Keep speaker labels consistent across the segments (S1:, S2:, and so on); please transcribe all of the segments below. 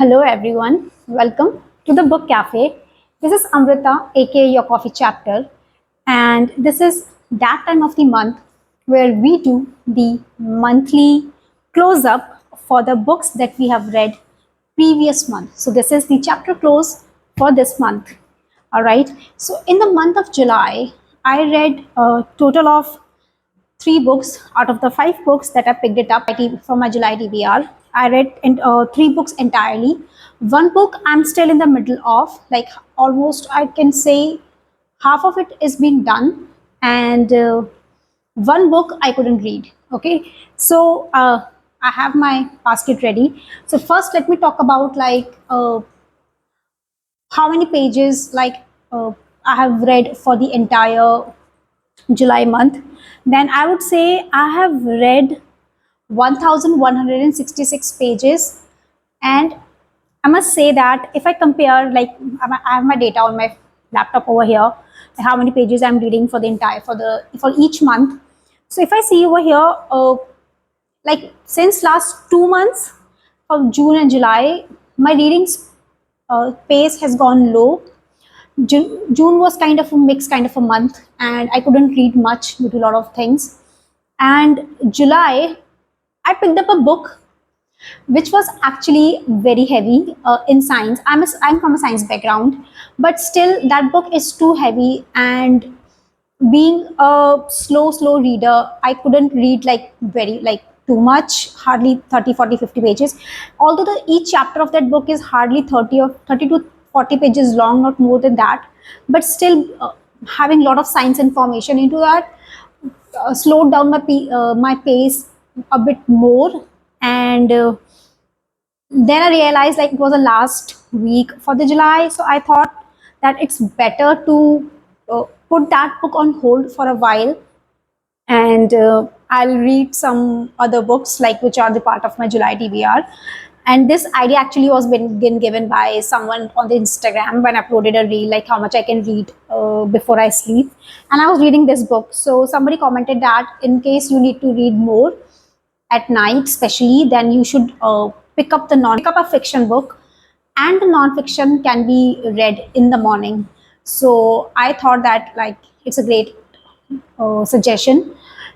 S1: Hello everyone, welcome to the Book Cafe. This is Amrita, aka your coffee chapter, and this is that time of the month where we do the monthly close up for the books that we have read previous month. So, this is the chapter close for this month. All right, so in the month of July, I read a total of three books out of the five books that I picked it up from my July TBR. I read three books entirely. One book I'm still in the middle of, like almost I can say half of it is being done, and one book I couldn't read. Okay, so I have my basket ready. So first, let me talk about how many pages I have read for the entire July month. Then I would say I have read 1166 pages, and I must say that if I compare, like I have my data on my laptop over here, how many pages I'm reading for the entire for each month. So if I see over here, like since last 2 months of June and July, my reading pace has gone low. June was kind of a mixed kind of a month, and I couldn't read much due to a lot of things. And July, I picked up a book which was actually very heavy in science. I'm from a science background, but still that book is too heavy. And being a slow reader, I couldn't read like too much, hardly 30, 40, 50 pages. Although each chapter of that book is hardly 30 or 30 to 40 pages long, not more than that, but still having a lot of science information into that slowed down my pace a bit more. And then I realized like it was the last week for the July, so I thought that it's better to put that book on hold for a while, and I'll read some other books like which are the part of my July TBR. And this idea actually was been given by someone on the Instagram when I uploaded a reel, like how much I can read before I sleep. And I was reading this book, so somebody commented that in case you need to read more at night, especially, then you should pick up a fiction book, and the non-fiction can be read in the morning. So I thought that like it's a great suggestion.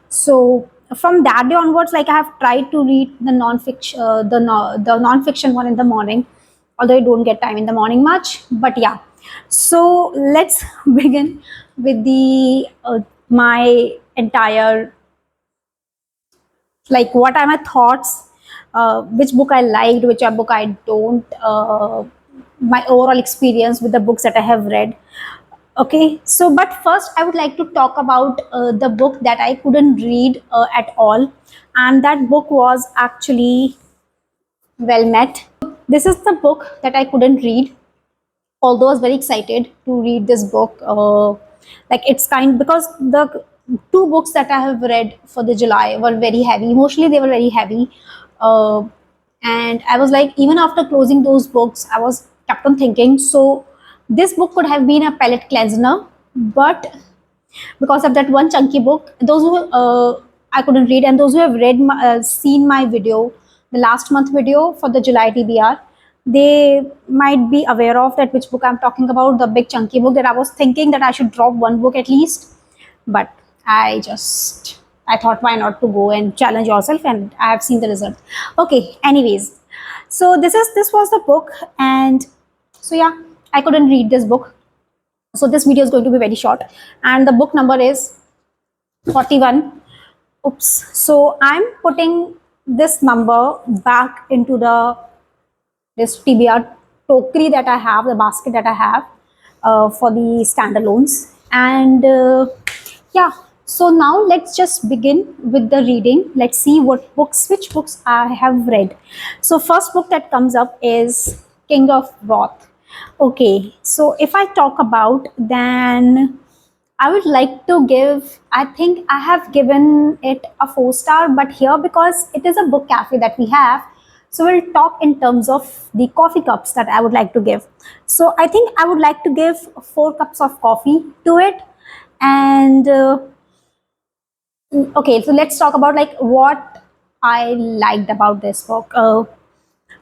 S1: So from that day onwards, like I have tried to read the non-fiction, the non-fiction one in the morning, although I don't get time in the morning much. But yeah, so let's begin with the my entire, like what are my thoughts, which book I liked, which book I don't, my overall experience with the books that I have read. Okay, so but first I would like to talk about the book that I couldn't read at all, and that book was actually Well Met. This is the book that I couldn't read, although I was very excited to read this book. Like it's kind because the two books that I have read for the July were very heavy. Emotionally, they were very heavy, uh, and I was like, even after closing those books, I was kept on thinking. So this book could have been a palate cleanser, but because of that one chunky book, those who I couldn't read, and those who have seen my video, the last month video for the July TBR, they might be aware of that which book I'm talking about, the big chunky book that I was thinking that I should drop one book at least. But I thought why not to go and challenge yourself, and I have seen the result. Okay, anyways, so this was the book, and so yeah, I couldn't read this book, so this video is going to be very short, and the book number is 41. Oops. So I'm putting this number back into this TBR tokery that I have, the basket that I have for the standalones. And yeah, so now let's just begin with the reading. Let's see which books I have read. So first book that comes up is King of Wrath. Okay, so if I talk about, then I would like to give, I think I have given it a 4 star, but here because it is a book cafe that we have, so we'll talk in terms of the coffee cups that I would like to give. So I think I would like to give 4 cups of coffee to it. And okay, so let's talk about like what I liked about this book.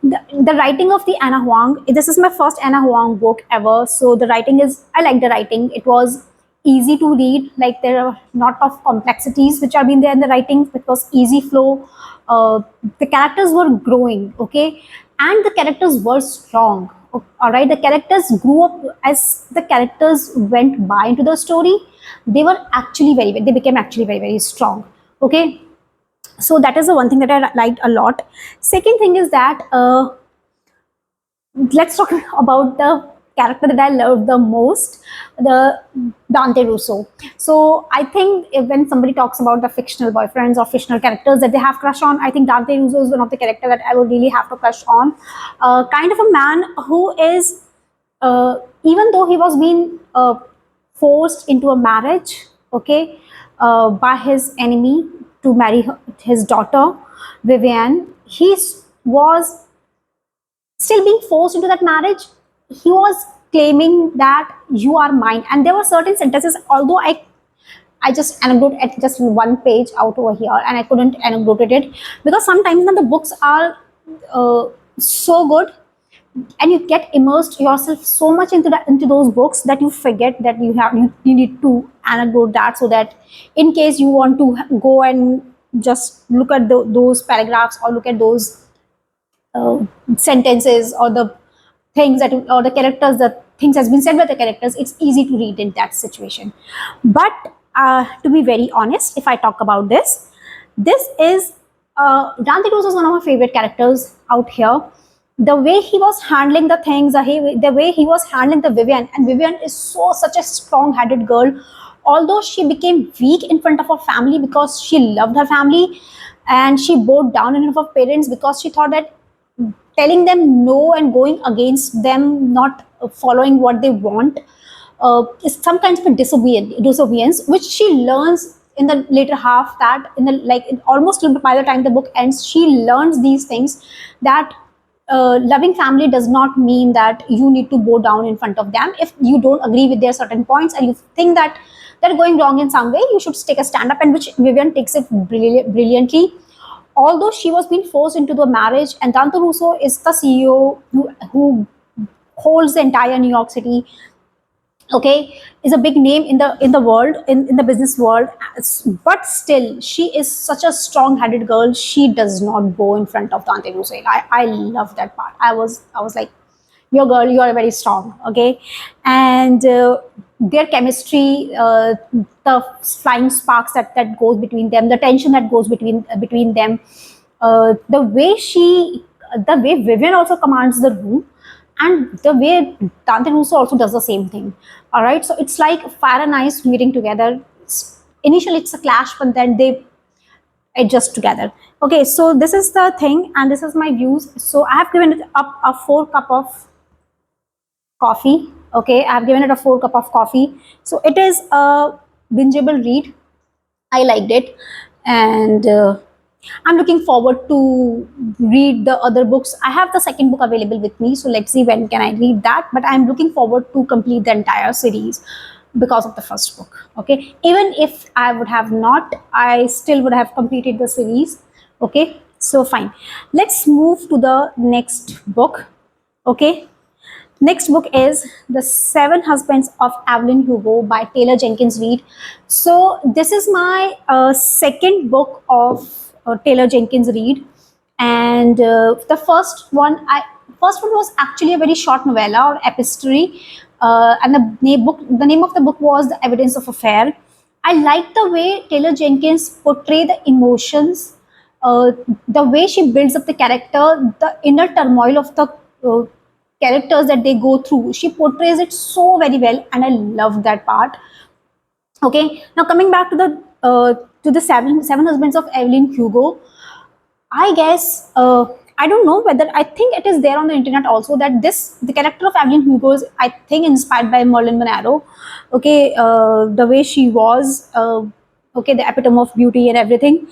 S1: The writing of the Anna Huang, this is my first Anna Huang book ever. So the writing is, I like the writing. It was easy to read. Like there are not of complexities which are being there in the writing. It was easy flow. The characters were growing, okay, and the characters were strong. All right, the characters grew up as the characters went by into the story. They were actually they became actually very very strong. Okay, so that is the one thing that I liked a lot. Second thing is that let's talk about the character that I love the most, the Dante Russo. So I think when somebody talks about the fictional boyfriends or fictional characters that they have crush on, I think Dante Russo is one of the character that I would really have to crush on. Kind of a man who is, even though he was being forced into a marriage, okay, by his enemy to marry his daughter, Vivian, he was still being forced into that marriage. He was claiming that you are mine, and there were certain sentences, although I just anecdote at just one page out over here, and I couldn't anecdote it because sometimes when the books are so good, and you get immersed yourself so much into those books that you forget that you need to anecdote that, so that in case you want to go and just look at those paragraphs or look at those sentences or the things that or the characters, the things has been said by the characters, it's easy to read in that situation. But to be very honest, if I talk about this is Dante Cruz is one of my favorite characters out here. The way he was handling the things, the way he was handling the Vivian, and Vivian is such a strong-headed girl. Although she became weak in front of her family because she loved her family, and she bowed down in front of her parents because she thought that telling them no and going against them, not following what they want, is some kind of a disobedience, which she learns in the later half. That in the almost by the time the book ends, she learns these things, that loving family does not mean that you need to bow down in front of them. If you don't agree with their certain points and you think that they're going wrong in some way, you should take a stand up, and which Vivian takes it brilliantly. Although she was being forced into the marriage, and Dante Russo is the CEO who holds the entire New York City, okay, is a big name in the world, in the business world, but still she is such a strong-headed girl. She does not bow in front of Dante Russo. I love that part. I was like, your girl, you are very strong, okay. And their chemistry, the flying sparks that goes between them, the tension that goes between them, the way Vivian also commands the room, and the way Dante Russo also does the same thing. All right, so it's like fire and ice meeting together. Initially it's a clash, but then they adjust together. Okay, so this is the thing, and this is my views. So I have given it up a 4 cup of coffee. Okay, I have given it a 4 cup of coffee. So it is a bingeable read. I liked it, and I'm looking forward to read the other books. I have the second book available with me, so let's see when can I read that. But I'm looking forward to complete the entire series because of the first book. Okay, even if I would have not, I still would have completed the series. Okay, so fine. Let's move to the next book. Okay, next book is The Seven Husbands of Evelyn Hugo by Taylor Jenkins Reid. So this is my second book of Taylor Jenkins Reid, and the first one was actually a very short novella or epistolary, and the name of the book was The Evidence of Affair. I like the way Taylor Jenkins portray the emotions, the way she builds up the character, the inner turmoil of the characters that they go through. She portrays it so very well, and I love that part. Okay, now coming back to the seven husbands of Evelyn Hugo. I guess I don't know whether, I think it is there on the internet also, that the character of Evelyn Hugo is, I think, inspired by Merlin Monroe. Okay, the way she was, okay, the epitome of beauty and everything.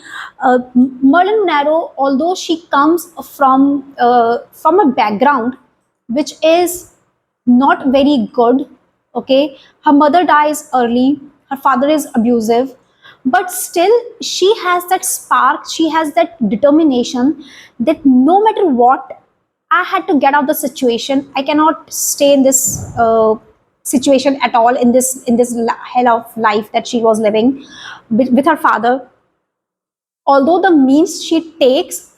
S1: Merlin Monroe, although she comes from a background which is not very good, okay, her mother dies early, her father is abusive, but still she has that spark, she has that determination, that no matter what, I had to get out of the situation. I cannot stay in this situation at all, in this hell of life that she was living with her father. Although the means she takes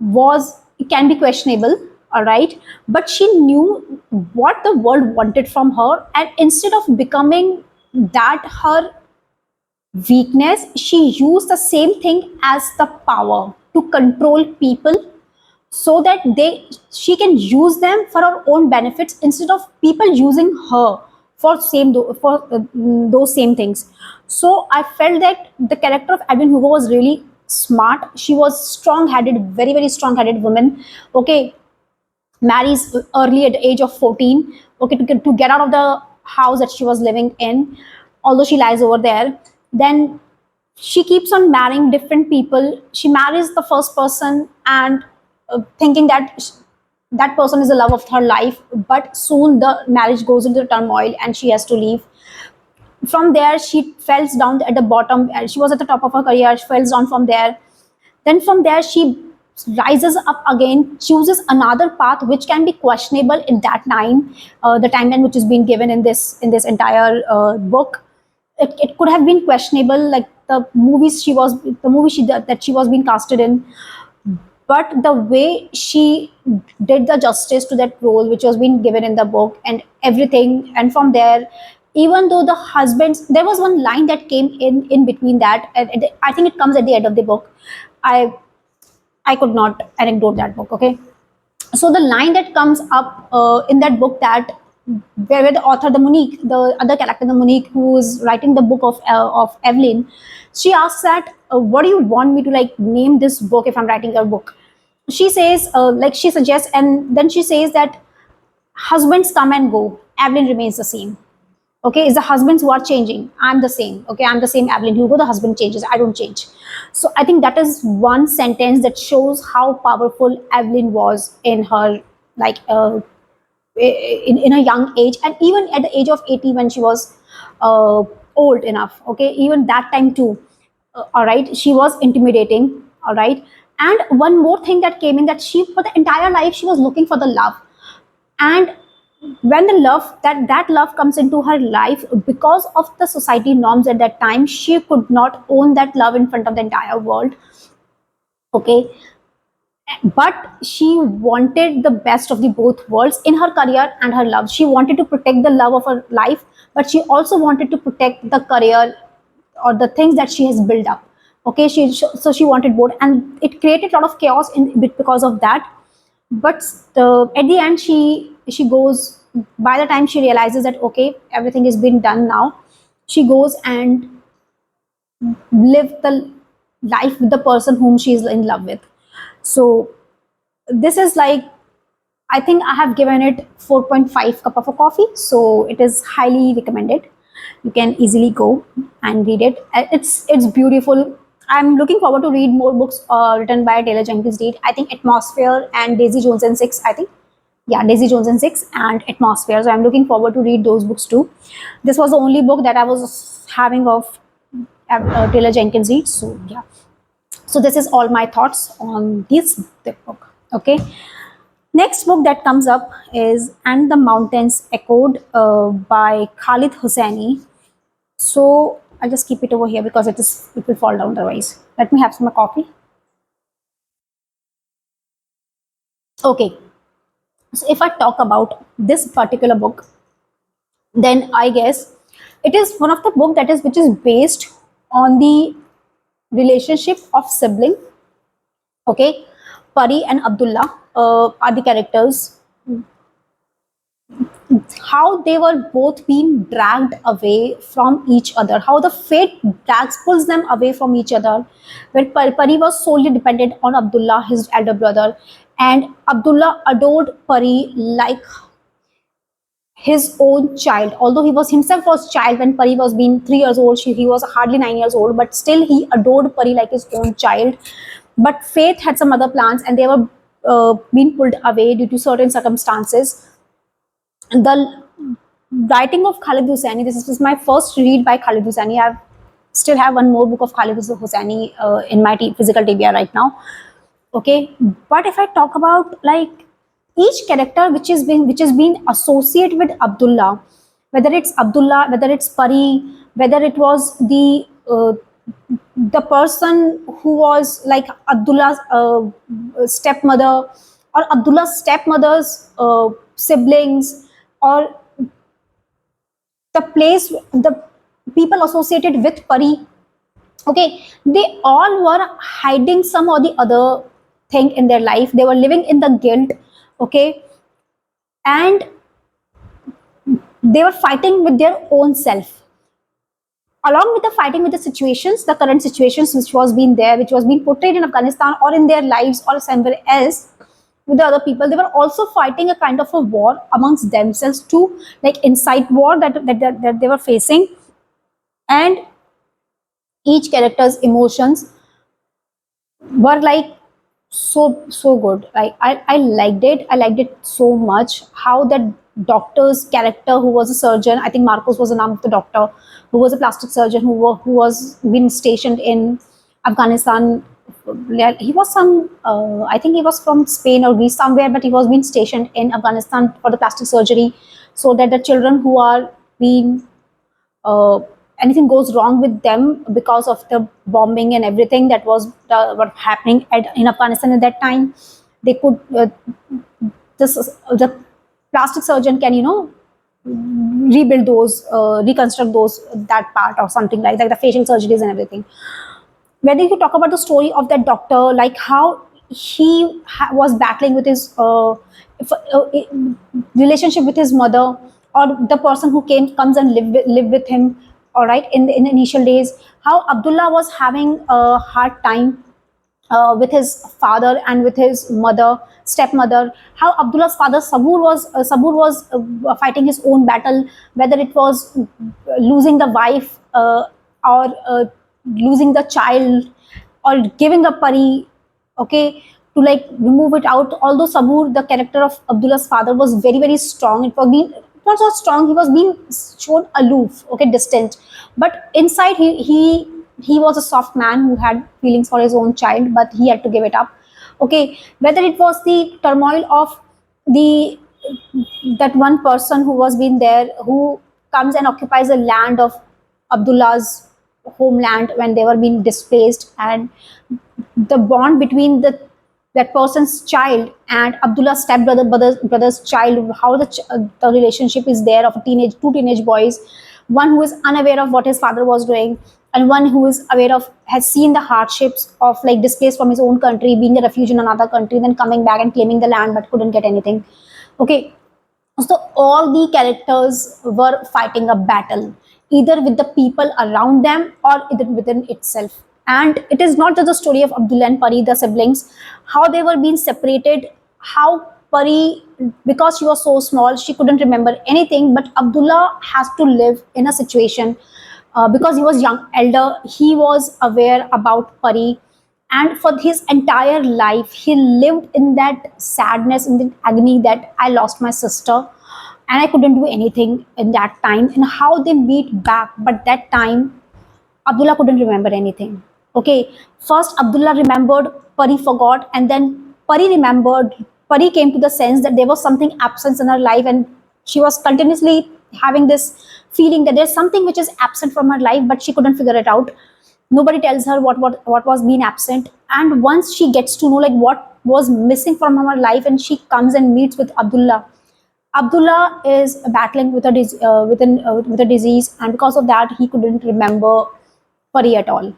S1: was, it can be questionable, all right, but she knew what the world wanted from her, and instead of becoming that her weakness, she used the same thing as the power to control people, so that she can use them for her own benefits instead of people using her for those same things. So I felt that the character of Evelyn Hugo was really smart. She was strong headed, very very strong headed woman. Okay, marries early at the age of 14. Okay, to get out of the house that she was living in, although she lies over there. Then she keeps on marrying different people. She marries the first person, and thinking that that person is the love of her life, but soon the marriage goes into turmoil and she has to leave. From there she falls down at the bottom. She was at the top of her career, she falls down from there. Then from there she rises up again, chooses another path which can be questionable in that time, the timeline which is being given in this entire book. It could have been questionable, like the movie that she was being casted in, but the way she did the justice to that role which was being given in the book and everything. And from there, even though the husbands, there was one line that came in between that, and I think it comes at the end of the book. I i could not anecdote that book. Okay, so the line that comes up in that book, that where the author, the Monique, the other character, the Monique, who is writing the book of Evelyn, she asks that, what do you want me to like name this book if I'm writing a book? She says, like she suggests, and then she says that husbands come and go, Evelyn remains the same. Okay, it's the husbands who are changing, I'm the same. Okay, I'm the same Evelyn Hugo, the husband changes, I don't change. So I think that is one sentence that shows how powerful Evelyn was in her, like in a young age, and even at the age of 80 when she was old enough. Okay, even that time too, all right, she was intimidating, all right. And one more thing that came in, that she, for the entire life, she was looking for the love. And when the love, that love comes into her life, because of the society norms at that time, she could not own that love in front of the entire world. Okay, but she wanted the best of the both worlds in her career and her love. She wanted to protect the love of her life, but she also wanted to protect the career or the things that she has built up. Okay, so she wanted both, and it created a lot of chaos in because of that. But at the end, she goes. By the time she realizes that okay, everything has been done now, she goes and live the life with the person whom she is in love with. So this is like, I think I have given it 4.5 cup of a coffee, so it is highly recommended. You can easily go and read it. It's beautiful. I'm looking forward to read more books written by Taylor Jenkins Reid. I think Atmosphere and Daisy Jones and Six. I think, yeah, Daisy Jones and Six and Atmosphere. So I'm looking forward to read those books too. This was the only book that I was having of Taylor Jenkins Reid. So yeah. So this is all my thoughts on this book. Okay. Next book that comes up is And the Mountains Echoed by Khalid Hosseini. So I'll just keep it over here because it will fall down otherwise. Let me have some coffee. Okay. So if I talk about this particular book, then I guess it is one of the book that is which is based on the relationship of sibling. Okay, Pari and Abdullah are the characters. How they were both being dragged away from each other, how the fate pulls them away from each other. When Pari was solely dependent on Abdullah, his elder brother, and Abdullah adored Pari like his own child. Although he was himself was child when Pari was being 3 years old, he was hardly 9 years old, but still he adored Pari like his own child. But fate had some other plans, and they were being pulled away due to certain circumstances. The writing of Khalid Hosseini, this is my first read by Khalid Hosseini. I still have one more book of Khalid Hosseini in my physical TBR right now. Okay, but if I talk about like each character which is being associated with Abdullah, whether it's Pari, whether it was the person who was like Abdullah's stepmother, or Abdullah's stepmother's siblings, or the people associated with Pari. Okay, they all were hiding some or the other thing in their life. They were living in the guilt. Okay, and they were fighting with their own self, along with the fighting with the situations, the current situations which was being there, which was being portrayed in Afghanistan or in their lives or somewhere else with the other people. They were also fighting a kind of a war amongst themselves too, like inside war that they were facing. And each character's emotions were like so good. I liked it. I liked it so much. How that doctor's character, who was a surgeon, I think Marcos was the name of the doctor, who was a plastic surgeon, who was been stationed in Afghanistan. He was some, I think he was from Spain or Greece somewhere, but he was being stationed in Afghanistan for the plastic surgery, so that the children who are being uh, anything goes wrong with them because of the bombing and everything that was happening in Afghanistan at that time, they could the plastic surgeon can rebuild those, reconstruct those, that part or something like the facial surgeries and everything. Whether you talk about the story of that doctor, like how he was battling with his if, relationship with his mother, or the person who comes and live with him, all right, in the initial days, how Abdullah was having a hard time with his father and with his stepmother. How Abdullah's father Sabur was fighting his own battle, whether it was losing the wife, or losing the child, or giving a pari, okay, to like remove it out. Although Sabur, the character of Abdullah's father, was very strong, it was not strong. He was being shown aloof, okay, distant, but inside he was a soft man who had feelings for his own child, but he had to give it up. Okay, whether it was the turmoil of the that one person who was been there, who comes and occupies the land of Abdullah's homeland when they were being displaced, and the bond between that person's child and Abdullah's brother's child, how the relationship is there of two teenage boys, one who is unaware of what his father was doing, and one who is aware of, has seen the hardships of like displaced from his own country, being a refuge in another country, then coming back and claiming the land but couldn't get anything. Okay, so all the characters were fighting a battle, either with the people around them or either within itself. And it is not just the story of Abdullah and Pari, the siblings, how they were being separated, how Pari, because she was so small, she couldn't remember anything, but Abdullah has to live in a situation, because he was young, elder, he was aware about Pari, and for his entire life he lived in that sadness, in the agony, that I lost my sister and I couldn't do anything in that time, and how they meet back. But that time Abdullah couldn't remember anything. Okay, first Abdullah remembered, Pari forgot, and then Pari remembered. Pari came to the sense that there was something absent in her life, and she was continuously having this feeling that there's something which is absent from her life, but she couldn't figure it out. Nobody tells her what was being absent, and once she gets to know like what was missing from her life, and she comes and meets with Abdullah. Abdullah is battling with with a disease, and because of that, he couldn't remember Pari at all.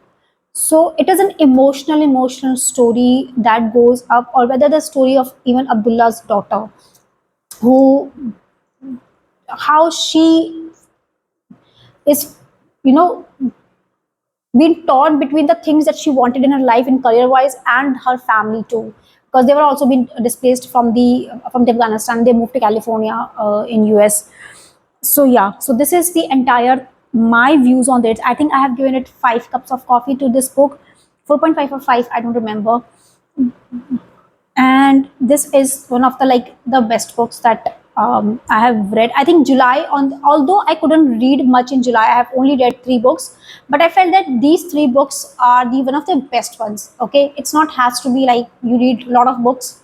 S1: So it is an emotional story that goes up, or whether the story of even Abdullah's daughter, who, how she is, you know, been torn between the things that she wanted in her life in career wise and her family too, because they were also being displaced from the Afghanistan. They moved to California, in US. So yeah, so this is the entire my views on it. I think I have given it 5 cups of coffee to this book, 4.5 or 5, I don't remember. And this is one of the like the best books that I have read. I think July, on although I couldn't read much in July, I have only read 3 books, but I felt that these 3 books are the one of the best ones. Okay, it's not has to be like you read a lot of books.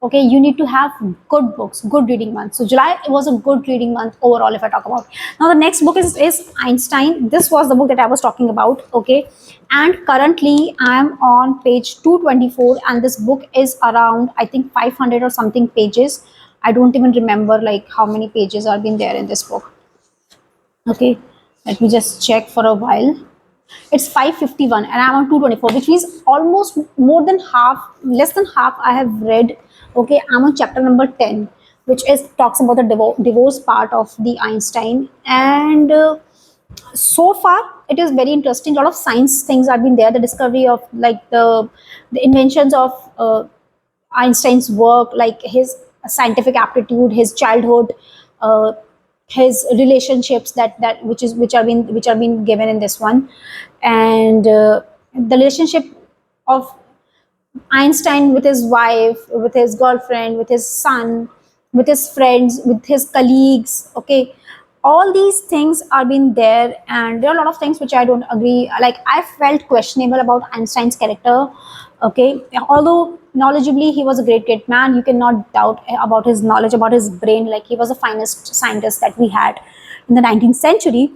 S1: Okay, you need to have good books, good reading month. So July was a good reading month overall. If I talk about now, the next book is Einstein. This was the book that I was talking about. Okay, and currently I am on page 224, and this book is around, I think, 500 or something pages. I don't even remember like how many pages are been there in this book. Okay, let me just check for a while. It's 551 and I'm on 224, which means almost more than half, less than half I have read. Okay, I'm on chapter number 10, which is talks about the divorce part of the Einstein. And so far it is very interesting. A lot of science things have been there, the discovery of like the inventions of Einstein's work, like his scientific aptitude, his childhood, uh, his relationships that which are being given in this one. And the relationship of Einstein with his wife, with his girlfriend, with his son, with his friends, with his colleagues. Okay, all these things are been there, and there are a lot of things which I don't agree. Like I felt questionable about Einstein's character. Okay, although knowledgeably he was a great man, you cannot doubt about his knowledge, about his brain. Like he was the finest scientist that we had in the 19th century.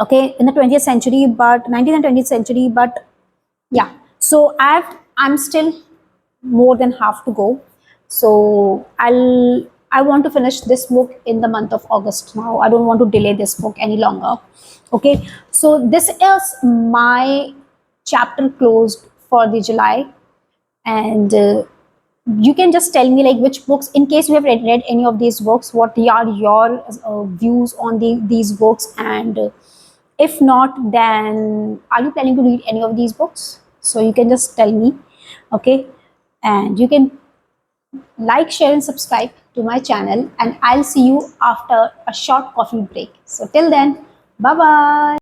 S1: Okay, in the 20th century, but 19th and 20th century. But yeah, so I'm still more than half to go. So I want to finish this book in the month of August now. I don't want to delay this book any longer. Okay, so this is my chapter closed for the July. And you can just tell me like which books, in case you have read any of these books, what are your views on these books. And if not, then are you planning to read any of these books? So you can just tell me. Okay, and you can like, share and subscribe to my channel, and I'll see you after a short coffee break. So till then, bye bye.